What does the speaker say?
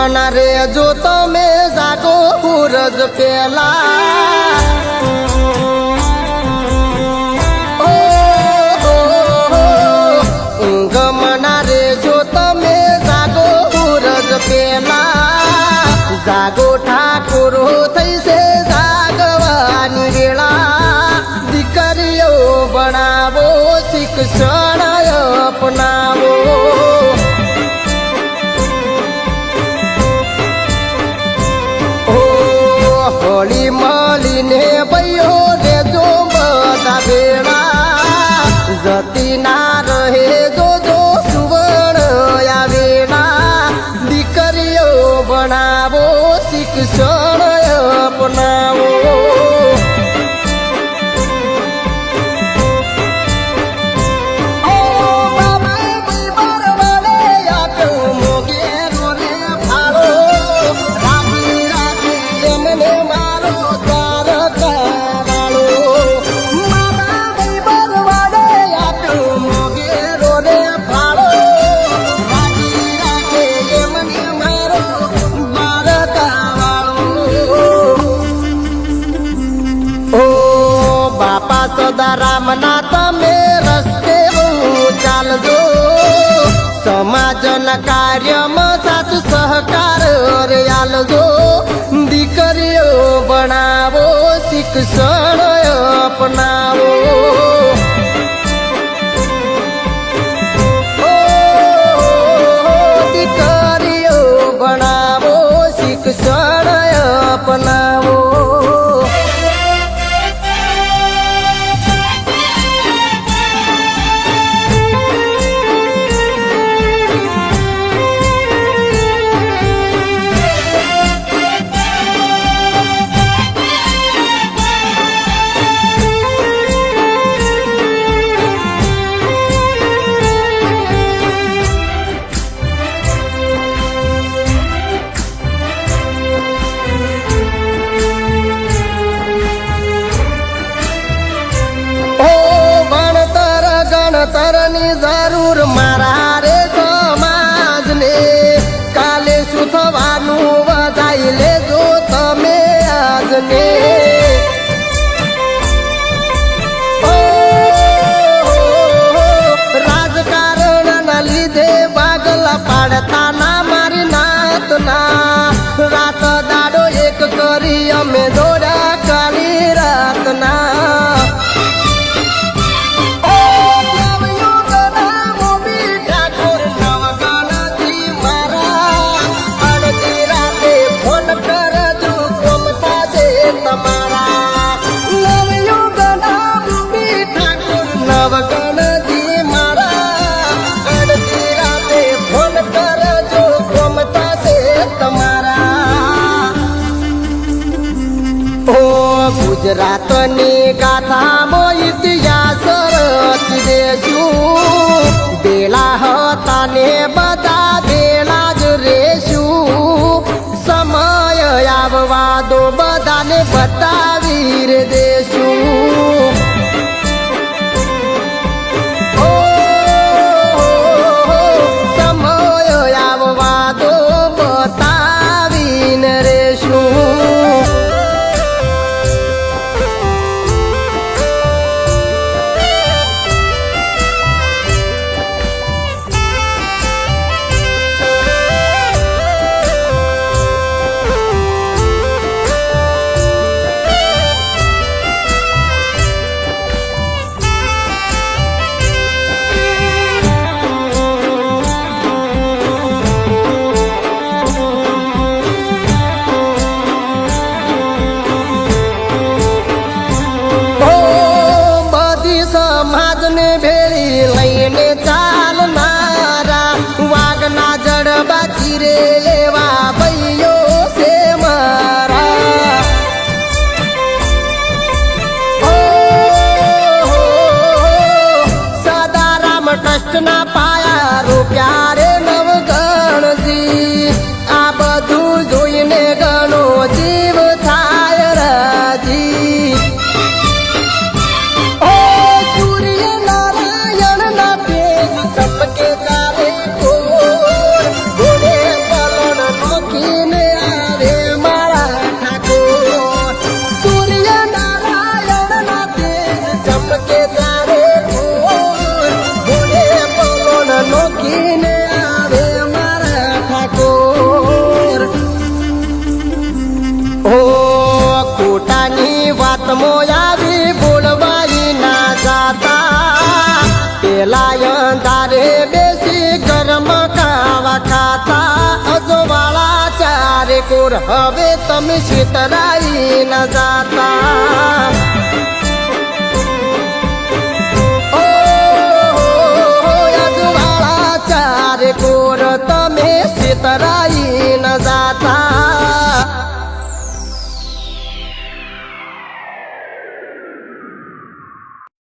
ગમના રે જો તમે જાગો સૂરજ પેલા ગમના રે જો તમે જાગો સૂરજ પેલા જાગો ઠાકોરો થઈ છે જાગવાની વેળા દીકરીઓ બનાવો શિક્ષણ અપનાવો હોળી મળીને ભાઈઓ રેજો બધા ભેળા જતી ના રહે જોજો સુવર્ણ આવેલા દીકરીઓ બનાવો શિક્ષણ અપનાવો સદારામના તમે રસ્તે ચાલજો સમાજના કાર્યમાં સાથ સહકાર આલજો દીકરીઓ બનાવો શિક્ષણ અપનાવો દીકરીઓ બનાવો શિક્ષણ અપનાવો તરની જરૂર મારા રે સમાજને કાલે શું થવાનું વધાઈ લેજો તમે આજને રાજકારણના લીધે બાગલા પાડતા ના મારી નાતના રાત દાડો એક કરી અમે દોડ્યા કાલી રાતના ગુજરાતની ગાથામાં ઇતિહાસ રચી દેશું બેલા હતા ને બધા બેલા જ રેશું સમય આવવા દો બધાને બતાવી દેશું સમય આવવા દો બતાવીને રેશું કોર હવે તમે છેતરાઈ ન જાતા અજવાળા ચારે કોર તમે છેતરાઈ ન જાતા